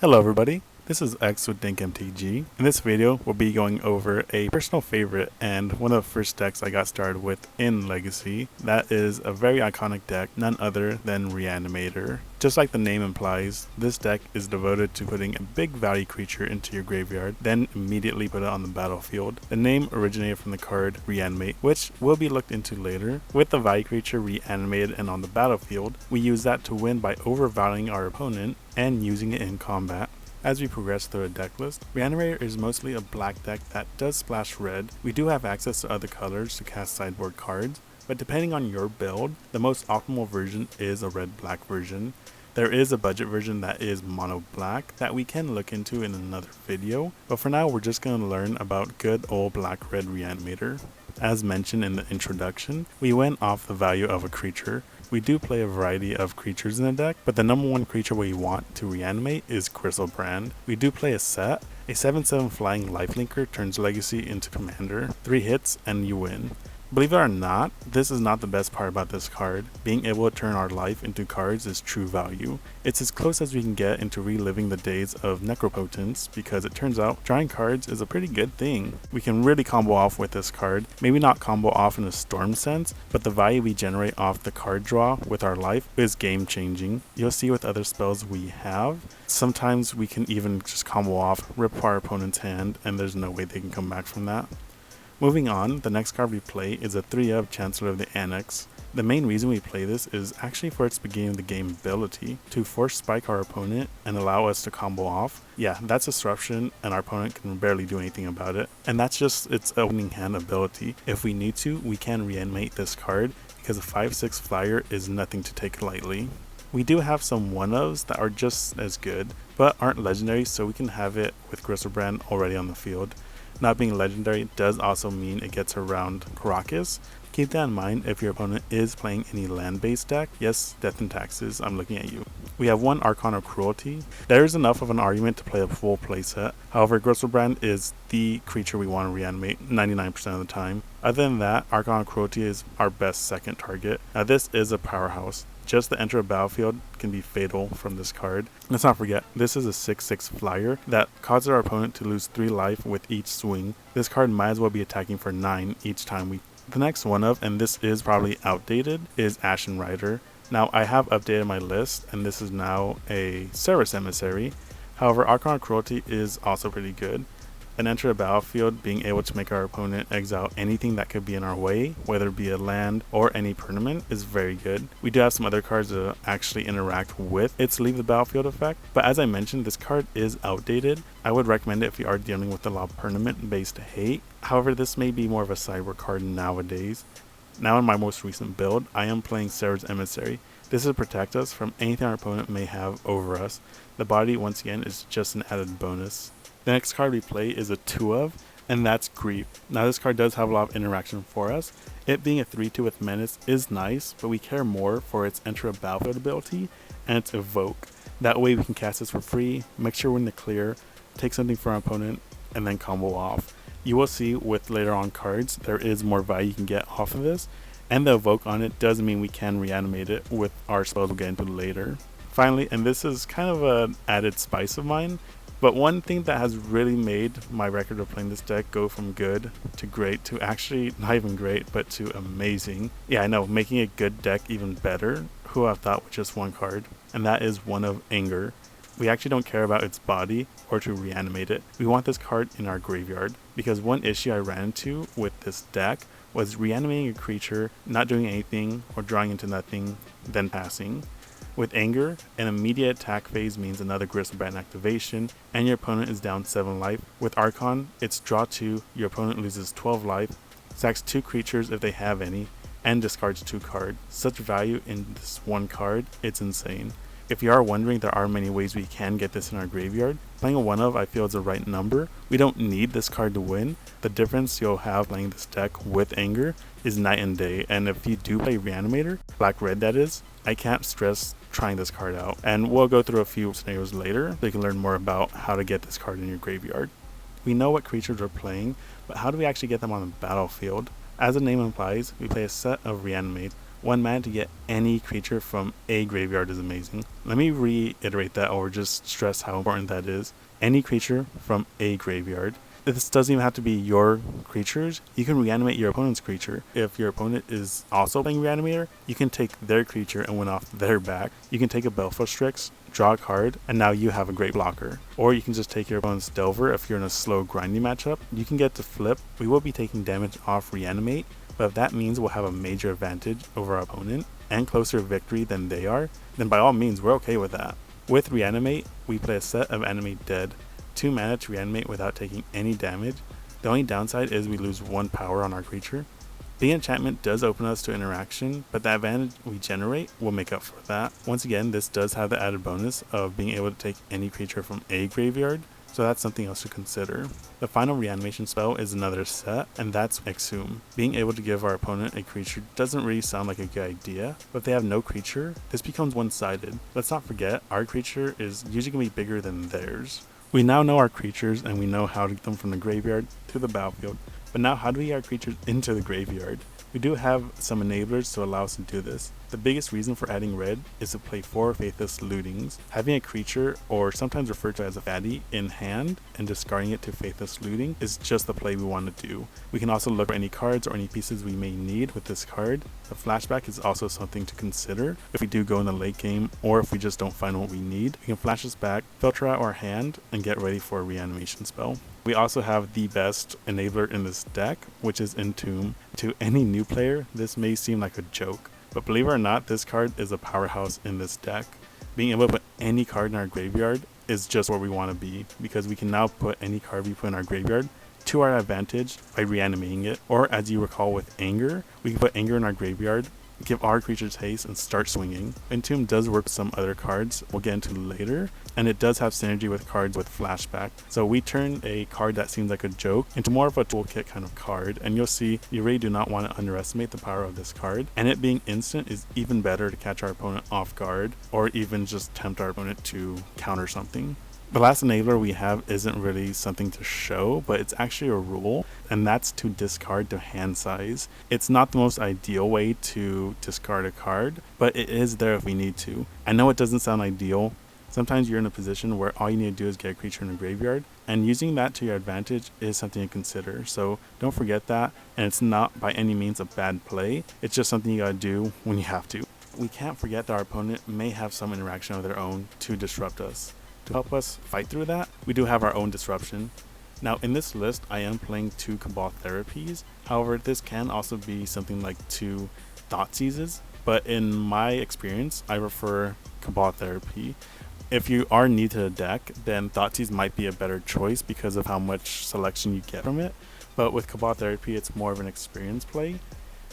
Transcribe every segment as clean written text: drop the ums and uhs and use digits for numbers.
Hello everybody, this is X with DankMTG. In this video, we'll be going over a personal favorite and one of the first decks I got started with in Legacy. That is a very iconic deck, none other than Reanimator. Just like the name implies, this deck is devoted to putting a big value creature into your graveyard, then immediately put it on the battlefield. The name originated from the card Reanimate, which will be looked into later. With the value creature reanimated and on the battlefield, we use that to win by overvaluing our opponent and using it in combat. As we progress through a deck list, Reanimator is mostly a black deck that does splash red. We do have access to other colors to cast sideboard cards, but depending on your build, the most optimal version is a red-black version. There is a budget version that is mono black that we can look into in another video, but for now we're just going to learn about good old black-red Reanimator. As mentioned in the introduction, we went off the value of a creature. We do play a variety of creatures in the deck, but the number one creature we want to reanimate is Griselbrand. We do play a set. A 7/7 flying lifelinker turns Legacy into commander. 3 hits and you win. Believe it or not, this is not the best part about this card. Being able to turn our life into cards is true value. It's as close as we can get into reliving the days of Necropotence, because it turns out drawing cards is a pretty good thing. We can really combo off with this card. Maybe not combo off in a storm sense, but the value we generate off the card draw with our life is game changing. You'll see with other spells we have, sometimes we can even just combo off, rip our opponent's hand, and there's no way they can come back from that. Moving on, the next card we play is a 3 of Chancellor of the Annex. The main reason we play this is actually for its beginning of the game ability, to force spike our opponent and allow us to combo off. Yeah, that's disruption and our opponent can barely do anything about it, and that's just its opening hand ability. If we need to, we can reanimate this card because a 5/6 flyer is nothing to take lightly. We do have some 1-ofs that are just as good, but aren't legendary, so we can have it with Griselbrand already on the field. Not being legendary does also mean it gets around Karakas. Keep that in mind if your opponent is playing any land-based deck. Yes, Death and Taxes, I'm looking at you. We have 1 Archon of Cruelty. There is enough of an argument to play a full playset. However, Griselbrand is the creature we want to reanimate 99% of the time. Other than that, Archon of Cruelty is our best second target. Now this is a powerhouse. Just the enter a battlefield can be fatal from this card. Let's not forget, this is a 6/6 flyer that causes our opponent to lose 3 life with each swing. This card might as well be attacking for 9 each time we... The next 1-of, and this is probably outdated, is Ashen Rider. Now I have updated my list, and this is now a Service Emissary. However, Archon of Cruelty is also pretty good. An enter a battlefield, being able to make our opponent exile anything that could be in our way, whether it be a land or any permanent, is very good. We do have some other cards that actually interact with its leave the battlefield effect, but as I mentioned, this card is outdated. I would recommend it if you are dealing with a lot of permanent based hate. However, this may be more of a sideboard card nowadays. Now in my most recent build, I am playing Service Emissary. This is to protect us from anything our opponent may have over us. The body, once again, is just an added bonus. The next card we play is a 2-of, and that's Grief. Now this card does have a lot of interaction for us. It being a 3/2 with Menace is nice, but we care more for its enter a battlefield ability and its Evoke. That way we can cast this for free, make sure we're in the clear, take something from our opponent, and then combo off. You will see with later on cards, there is more value you can get off of this, and the Evoke on it does mean we can reanimate it with our spells we'll get into later. Finally, and this is kind of an added spice of mine, but one thing that has really made my record of playing this deck go from good to great to actually not even great, but to amazing. Yeah, I know, making a good deck even better. Who would have thought with just 1 card? And that is 1 of Anger. We actually don't care about its body or to reanimate it. We want this card in our graveyard, because one issue I ran into with this deck was reanimating a creature, not doing anything, or drawing into nothing, then passing. With Anger, an immediate attack phase means another Griselbrand activation, and your opponent is down 7 life. With Archon, it's draw 2, your opponent loses 12 life, sacks 2 creatures if they have any, and discards 2 cards. Such value in this 1 card, it's insane. If you are wondering, there are many ways we can get this in our graveyard. Playing a 1-of I feel is the right number. We don't need this card to win. The difference you'll have playing this deck with Anger is night and day, and if you do play Reanimator, black-red that is, I can't stress trying this card out. And we'll go through a few scenarios later so you can learn more about how to get this card in your graveyard. We know what creatures we're playing, but how do we actually get them on the battlefield? As the name implies, we play a set of Reanimate, 1 mana to get any creature from a graveyard is amazing. Let me reiterate that, or just stress how important that is. Any creature from a graveyard. This doesn't even have to be your creatures. You can reanimate your opponent's creature. If your opponent is also playing Reanimator, you can take their creature and win off their back. You can take a Baleful Strix, draw a card, and now you have a great blocker. Or you can just take your opponent's Delver if you're in a slow grinding matchup. You can get to flip. We will be taking damage off Reanimate, but if that means we'll have a major advantage over our opponent and closer victory than they are, then by all means we're okay with that. With Reanimate, we play a set of Animate Dead. 2 mana to reanimate without taking any damage. The only downside is we lose 1 power on our creature. The enchantment does open us to interaction, but the advantage we generate will make up for that. Once again, this does have the added bonus of being able to take any creature from a graveyard, so that's something else to consider. The final reanimation spell is another set, and that's Exhume. Being able to give our opponent a creature doesn't really sound like a good idea, but if they have no creature, this becomes one-sided. Let's not forget, our creature is usually going to be bigger than theirs. We now know our creatures and we know how to get them from the graveyard to the battlefield, but now how do we get our creatures into the graveyard? We do have some enablers to allow us to do this. The biggest reason for adding red is to play 4 Faithless Lootings. Having a creature, or sometimes referred to as a fatty, in hand and discarding it to Faithless Looting is just the play we want to do. We can also look for any cards or any pieces we may need with this card. The flashback is also something to consider if we do go in the late game, or if we just don't find what we need. We can flash this back, filter out our hand, and get ready for a reanimation spell. We also have the best enabler in this deck, which is Entomb. To any new player, this may seem like a joke, but believe it or not, this card is a powerhouse in this deck. Being able to put any card in our graveyard is just where we want to be, because we can now put any card we put in our graveyard to our advantage by reanimating it. Or as you recall with Anger, we can put Anger in our graveyard, give our creatures haste, and start swinging. Entomb does work with some other cards we'll get into later, and it does have synergy with cards with flashback. So we turn a card that seems like a joke into more of a toolkit kind of card, and you'll see you really do not want to underestimate the power of this card. And it being instant is even better to catch our opponent off guard, or even just tempt our opponent to counter something. The last enabler we have isn't really something to show, but it's actually a rule, and that's to discard to hand size. It's not the most ideal way to discard a card, but it is there if we need to. I know it doesn't sound ideal. Sometimes you're in a position where all you need to do is get a creature in a graveyard, and using that to your advantage is something to consider. So don't forget that, and it's not by any means a bad play. It's just something you gotta do when you have to. We can't forget that our opponent may have some interaction of their own to disrupt us. To help us fight through that, we do have our own disruption. Now in this list, I am playing 2 Cabal Therapies. However, this can also be something like 2 Thoughtseizes, but in my experience, I prefer Cabal Therapy. If you are new to the deck, then Thoughtseize might be a better choice because of how much selection you get from it. But with Cabal Therapy, it's more of an experience play.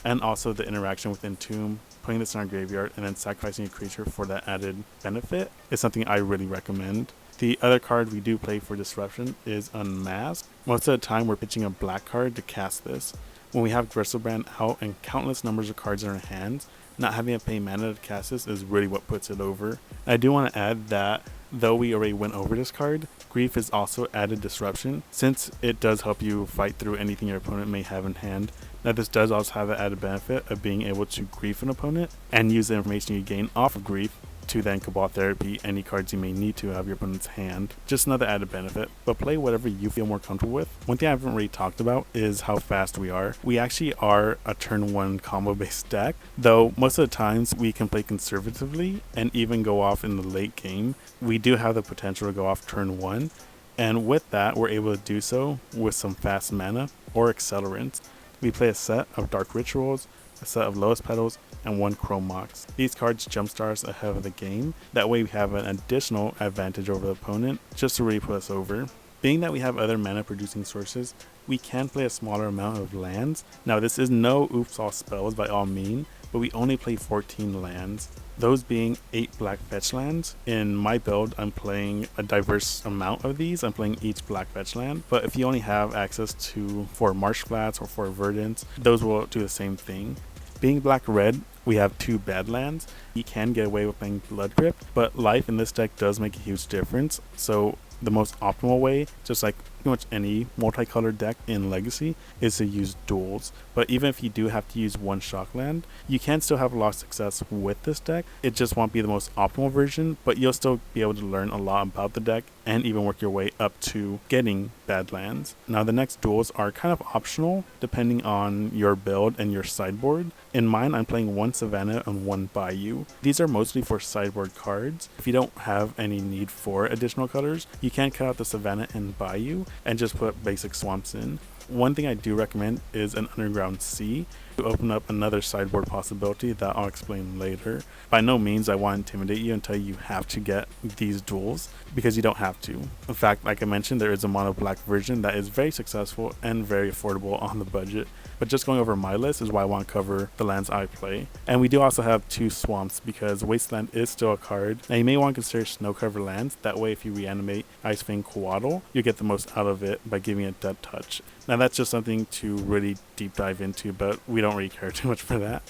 And also the interaction with Entomb, putting this in our graveyard and then sacrificing a creature for that added benefit is something I really recommend. The other card we do play for disruption is Unmask. Most of the time we're pitching a black card to cast this. When we have Griselbrand out and countless numbers of cards in our hands, not having to pay mana to cast this is really what puts it over. I do want to add that though we already went over this card, Grief is also added disruption, since it does help you fight through anything your opponent may have in hand. Now this does also have the added benefit of being able to grief an opponent and use the information you gain off of grief to then Cabal Therapy any cards you may need to out of your opponent's hand. Just another added benefit, but play whatever you feel more comfortable with. One thing I haven't really talked about is how fast we are. We actually are a turn 1 combo based deck, though most of the times we can play conservatively and even go off in the late game. We do have the potential to go off turn 1, and with that we're able to do so with some fast mana or accelerants. We play a set of Dark Rituals, a set of Lotus Petals, and 1 Chrome Mox. These cards jumpstart us ahead of the game. That way we have an additional advantage over the opponent, just to really put us over. Being that we have other mana producing sources, we can play a smaller amount of lands. Now this is no oops all spells by all means, but we only play 14 lands. Those being 8 black fetch lands. In my build, I'm playing a diverse amount of these. I'm playing each black fetch land, but if you only have access to 4 Marsh Flats or 4 Verdants, those will do the same thing. Being black-red, we have 2 Badlands. You can get away with playing Blood Crypt, but life in this deck does make a huge difference, so the most optimal way, just like pretty much any multicolored deck in Legacy, is to use duels. But even if you do have to use one Shockland, you can still have a lot of success with this deck. It just won't be the most optimal version, but you'll still be able to learn a lot about the deck and even work your way up to getting Badlands. Now the next duels are kind of optional depending on your build and your sideboard. In mine, I'm playing one Savannah and one Bayou. These are mostly for sideboard cards. If you don't have any need for additional colors, you can cut out the Savannah and Bayou and just put basic swamps in. One thing I do recommend is an Underground Sea to open up another sideboard possibility that I'll explain later. By no means I want to intimidate you and tell you have to get these duels, because you don't have to. In fact, like I mentioned, there is a mono black version that is very successful and very affordable on the budget. But just going over my list is why I want to cover the lands I play. And we do also have two swamps because Wasteland is still a card. Now you may want to consider snow cover lands. That way if you reanimate Icefang Coatl, you get the most out of it by giving it Dead Touch. Now that's just something to really deep dive into, but we don't really care too much for that.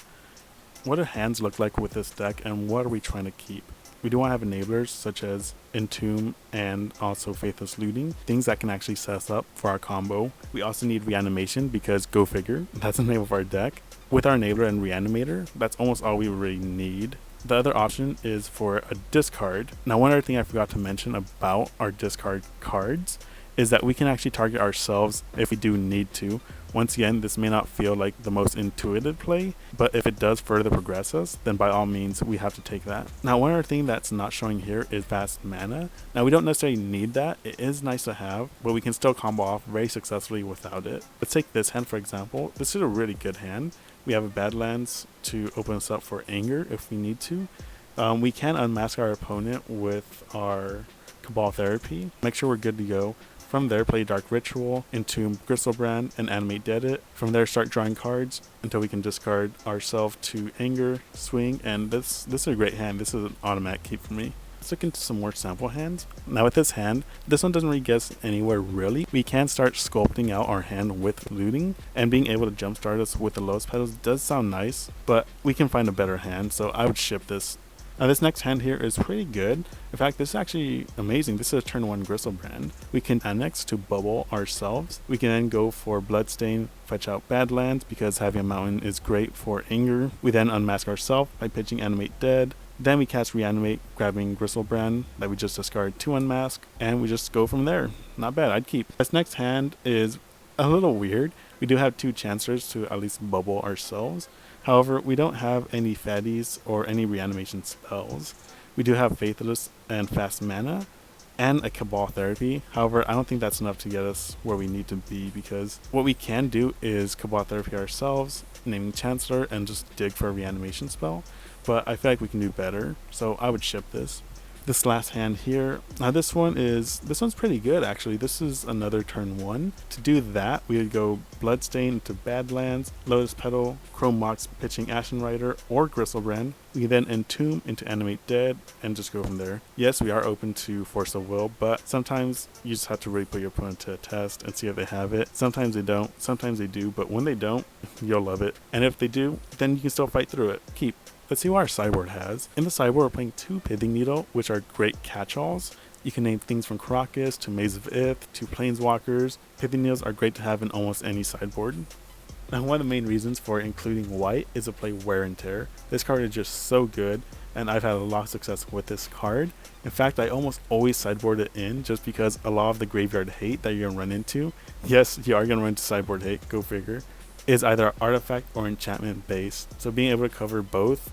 What do hands look like with this deck and what are we trying to keep? We do want to have enablers such as Entomb and also Faithless Looting, things that can actually set us up for our combo. We also need Reanimation because go figure, that's the name of our deck. With our enabler and Reanimator, that's almost all we really need. The other option is for a discard. Now one other thing I forgot to mention about our discard cards is that we can actually target ourselves if we do need to. Once again, this may not feel like the most intuitive play, but if it does further progress us, then by all means we have to take that. Now one other thing that's not showing here is fast mana. Now we don't necessarily need that, it is nice to have, but we can still combo off very successfully without it. Let's take this hand for example. This is a really good hand. We have a Badlands to open us up for anger if we need to. We can unmask our opponent with our Cabal Therapy, make sure we're good to go. From there, play Dark Ritual, Entomb Griselbrand, and Animate Dead it. From there, start drawing cards until we can discard ourselves to Anger, Swing, and this is a great hand. This is an automatic keep for me. Let's look into some more sample hands. Now with this hand, this one doesn't really get us anywhere really. We can start sculpting out our hand with looting, and being able to jumpstart us with the Lotus Petals does sound nice, but we can find a better hand, so I would ship this. Now this next hand here is pretty good. In fact, this is actually amazing. This is a turn 1 Griselbrand. We can Annex to bubble ourselves. We can then go for Bloodstain, fetch out Badlands because having a mountain is great for anger. We then unmask ourselves by pitching Animate Dead. Then we cast Reanimate, grabbing Griselbrand that we just discard to unmask, and we just go from there. Not bad, I'd keep. This next hand is a little weird. We do have 2 Chancellors to at least bubble ourselves. However, we don't have any fatties or any reanimation spells. We do have Faithless and fast mana and a Cabal Therapy. However, I don't think that's enough to get us where we need to be, because what we can do is Cabal Therapy ourselves, naming Chancellor, and just dig for a reanimation spell. But I feel like we can do better, so I would ship this. This last hand here, now this one's pretty good actually. This is another turn 1. To do that, we would go Bloodstained into Badlands, Lotus Petal, Chrome Mox pitching Ashen Rider or Griselbrand. We then Entomb into Animate Dead and just go from there. Yes, we are open to Force of Will, but sometimes you just have to really put your opponent to a test and see if they have it. Sometimes they don't, sometimes they do, but when they don't, you'll love it. And if they do, then you can still fight through it. Keep. Let's see what our sideboard has. In the sideboard, we're playing 2 Pithing Needle, which are great catch-alls. You can name things from Crocus to Maze of Ith to Planeswalkers. Pithing Needles are great to have in almost any sideboard. Now, one of the main reasons for including white is to play Wear and Tear. This card is just so good, and I've had a lot of success with this card. In fact, I almost always sideboard it in just because a lot of the graveyard hate that you're going to run into, yes, you are going to run into sideboard hate, go figure, is either artifact or enchantment based. So being able to cover both,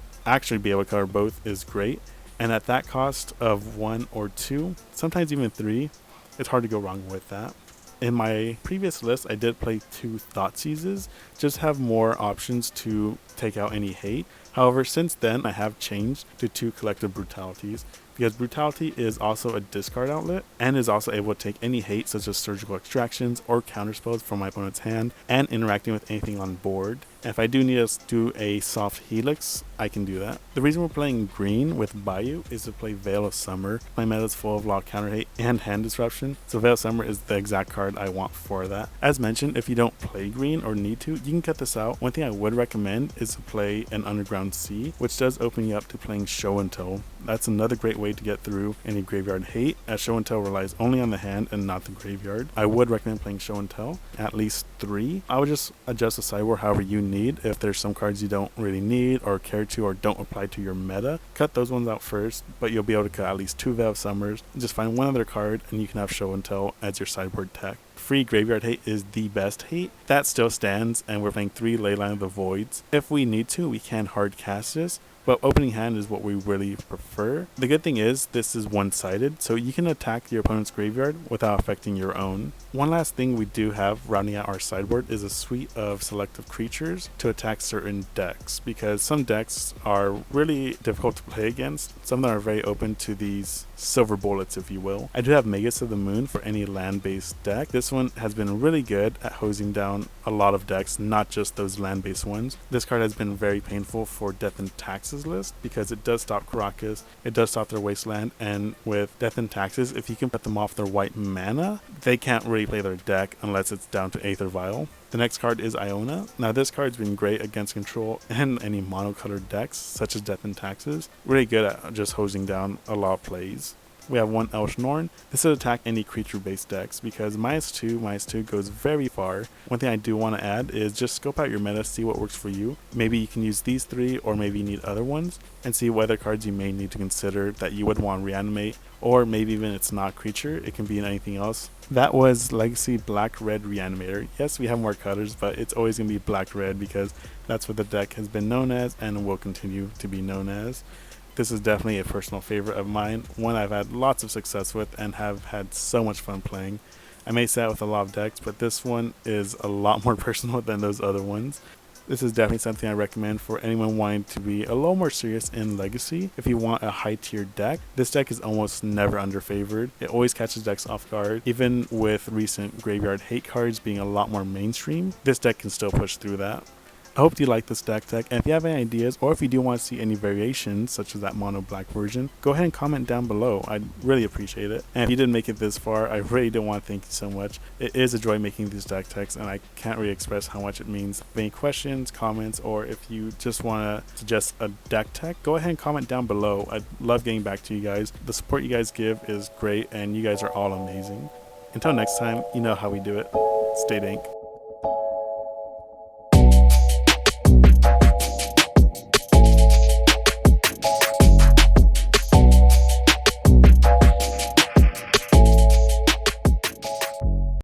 is great, and at that cost of 1 or 2, sometimes even 3, it's hard to go wrong with that. In my previous list, I did play 2 Thoughtseizes, just have more options to take out any hate. However, since then, I have changed to 2 Collective Brutalities, because Brutality is also a discard outlet, and is also able to take any hate such as Surgical Extractions or counterspells from my opponent's hand, and interacting with anything on board. And if I do need to do a soft Helix, I can do that. The reason we're playing green with Bayou is to play Veil of Summer. My meta is full of Lock Counter Hate and Hand Disruption, so Veil of Summer is the exact card I want for that. As mentioned, if you don't play green or need to, you can cut this out. One thing I would recommend is to play an Underground Sea, which does open you up to playing Show and Tell. That's another great way to get through any graveyard hate, as Show and Tell relies only on the hand and not the graveyard. I would recommend playing Show and Tell, at least 3. I would just adjust the sideboard however you need. If there's some cards you don't really need or care to or don't apply to your meta, cut those ones out first, but you'll be able to cut at least 2 Veil of Summers. Just find one other card and you can have Show and Tell as your sideboard tech. Free graveyard hate is the best hate. That still stands, and we're playing 3 Leyline of the Voids. If we need to, we can hard cast this, but opening hand is what we really prefer. The good thing is this is one-sided, so you can attack your opponent's graveyard without affecting your own. One last thing we do have rounding out our sideboard is a suite of selective creatures to attack certain decks, because some decks are really difficult to play against. Some of them are very open to these silver bullets, if you will. I do have Magus of the Moon for any land-based deck. This one has been really good at hosing down a lot of decks, not just those land-based ones. This card has been very painful for Death and Taxes list because it does stop Karakas, it does stop their Wasteland, and with Death and Taxes, if you can put them off their white mana, they can't really play their deck unless it's down to Aether Vial. The next card is Iona. Now this card's been great against control and any monocolored decks such as Death and Taxes. Really good at just hosing down a lot of plays. We have one Elesh Norn. This will attack any creature-based decks because -2 goes very far. One thing I do want to add is just scope out your meta, see what works for you. Maybe you can use these 3, or maybe you need other ones, and see what other cards you may need to consider that you would want to reanimate, or maybe even it's not creature, it can be in anything else. That was Legacy Black-Red Reanimator. Yes, we have more colors, but it's always going to be Black-Red because that's what the deck has been known as and will continue to be known as. This is definitely a personal favorite of mine, one I've had lots of success with and have had so much fun playing. I may say that with a lot of decks, but this one is a lot more personal than those other ones. This is definitely something I recommend for anyone wanting to be a little more serious in Legacy. If you want a high tier deck, this deck is almost never underfavored. It always catches decks off guard. Even with recent graveyard hate cards being a lot more mainstream, this deck can still push through that. I hope you like this deck tech, and if you have any ideas or if you do want to see any variations such as that mono black version, go ahead and comment down below. I'd really appreciate it. And if you did make it this far, I really do want to thank you so much. It is a joy making these deck techs, and I can't really express how much it means. If any questions, comments, or if you just want to suggest a deck tech, go ahead and comment down below. I'd love getting back to you guys. The support you guys give is great, and you guys are all amazing. Until next time, you know how we do it. Stay dank.